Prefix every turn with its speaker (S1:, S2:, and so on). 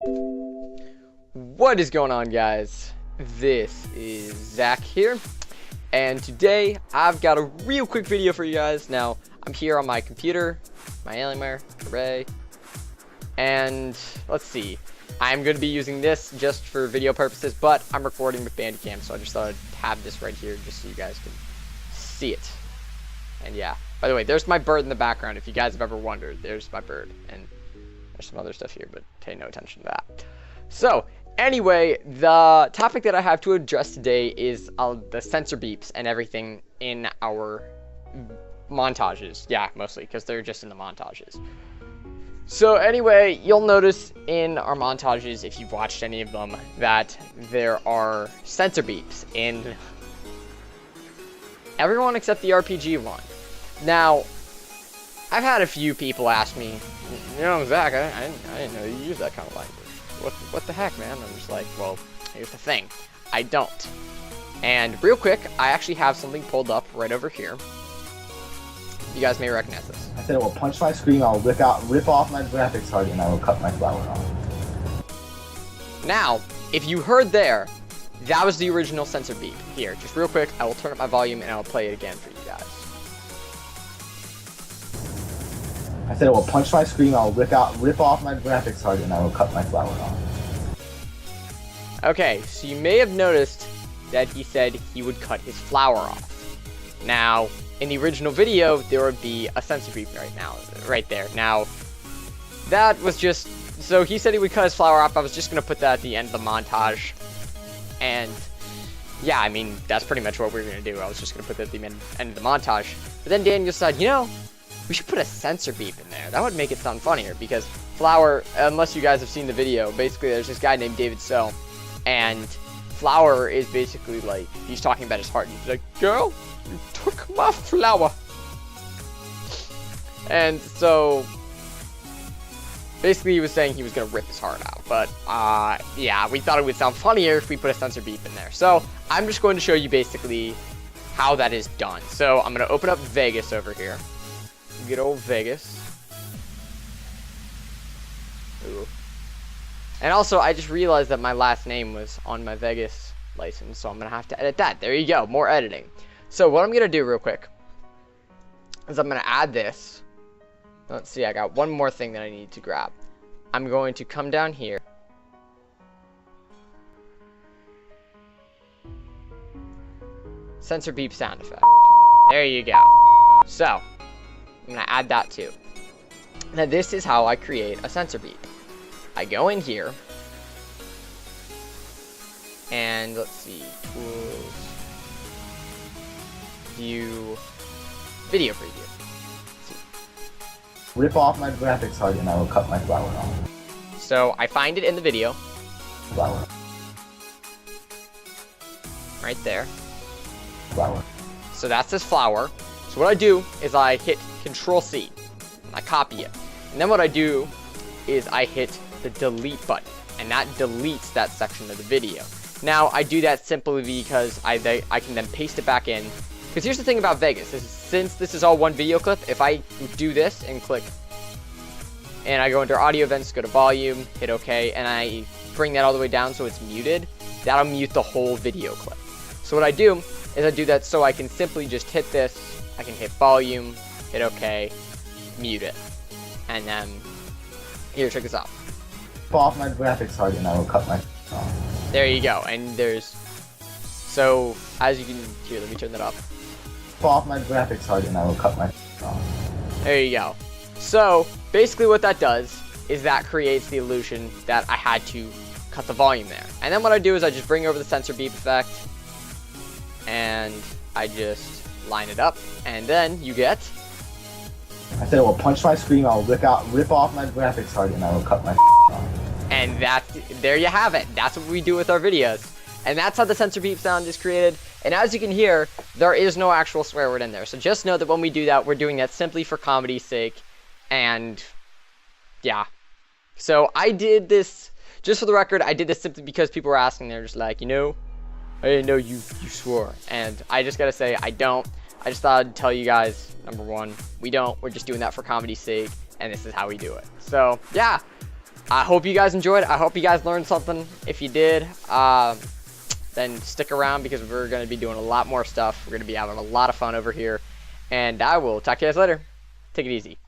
S1: What is going on, guys? This is Zach here, and today I've got a real quick video for you guys. Now, I'm here on my computer, my Alienware, hooray, and let's see. I'm going to be using this just for video purposes, but I'm recording with Bandicam, so I just thought I'd have this right here just so you guys can see it. And yeah, by the way, there's my bird in the background. If you guys have ever wondered, there's my bird, and there's some other stuff here, but pay no attention to that. So, anyway, the topic that I have to address today is the censor beeps and everything in our montages. Yeah, mostly, because they're just in the montages. So, anyway, you'll notice in our montages, if you've watched any of them, that there are censor beeps in everyone except the RPG one. Now, I've had a few people ask me, you know, Zach, I didn't know you use that kind of language. What the heck, man? I'm just like, well, here's the thing. I don't. And real quick, I actually have something pulled up right over here. You guys may recognize this.
S2: I said I will punch my screen, I'll rip off my graphics card, and I will cut my flower off.
S1: Now, if you heard there, that was the original censor beep. Here, just real quick, I will turn up my volume and I will play it again for you guys.
S2: I said I will punch my screen, I'll rip off my graphics card, and I will cut my flower off.
S1: Okay, so you may have noticed that he said he would cut his flower off. Now, in the original video, there would be a censor beep right there. Now, that was just, so he said he would cut his flower off. I was just going to put that at the end of the montage. And, yeah, I mean, that's pretty much what we were going to do. I was just going to put that at the end of the montage. But then Daniel said, you know, we should put a censor beep in there. That would make it sound funnier, because Flower, unless you guys have seen the video, basically there's this guy named David So, and Flower is basically like, he's talking about his heart, and he's like, girl, you took my flower. And so, basically he was saying he was going to rip his heart out, but yeah, we thought it would sound funnier if we put a censor beep in there. So, I'm just going to show you basically how that is done. So, I'm going to open up Vegas over here. Good old Vegas. Ooh. And also, I just realized that my last name was on my Vegas license, so I'm going to have to edit that. There you go, more editing. So what I'm going to do real quick is I'm going to add this. Let's see, I got one more thing that I need to grab. I'm going to come down here. Censor beep sound effect. There you go. So, I'm going to add that too. Now this is how I create a censor beep. I go in here, and let's see, tools, view, video preview.
S2: Rip off my graphics card, and I will cut my flower off.
S1: So I find it in the video.
S2: Flower.
S1: Right there.
S2: Flower.
S1: So that's this flower. So what I do is I hit Control-C. I copy it. And then what I do is I hit the delete button. And that deletes that section of the video. Now, I do that simply because I can then paste it back in. Because here's the thing about Vegas. Since this is all one video clip, if I do this and click, and I go into audio events, go to volume, hit OK, and I bring that all the way down so it's muted, that'll mute the whole video clip. So what I do is I do that so I can simply just hit this. I can hit volume, hit OK, mute it, and then here, check this out.
S2: Rip off my graphics card, and I will cut my off.
S1: There you go. And there's, so as you can hear, let me turn that up.
S2: Rip off my graphics card, and I will cut my off.
S1: There you go. So basically what that does is that creates the illusion that I had to cut the volume there. And then what I do is I just bring over the censor beep effect, and I just line it up, and then you get.
S2: I said I will punch my screen, I'll rip off my graphics card, and I will cut my off.
S1: And there you have it. That's what we do with our videos. And that's how the censor beep sound is created. And as you can hear, there is no actual swear word in there. So just know that when we do that, we're doing that simply for comedy's sake. And yeah. So I did this, just for the record, I did this simply because people were asking. They're just like, you know, I didn't know you swore. And I just gotta say, I don't. I just thought I'd tell you guys, number one, we don't. We're just doing that for comedy's sake. And this is how we do it. So, yeah. I hope you guys enjoyed. I hope you guys learned something. If you did, then stick around because we're going to be doing a lot more stuff. We're going to be having a lot of fun over here. And I will talk to you guys later. Take it easy.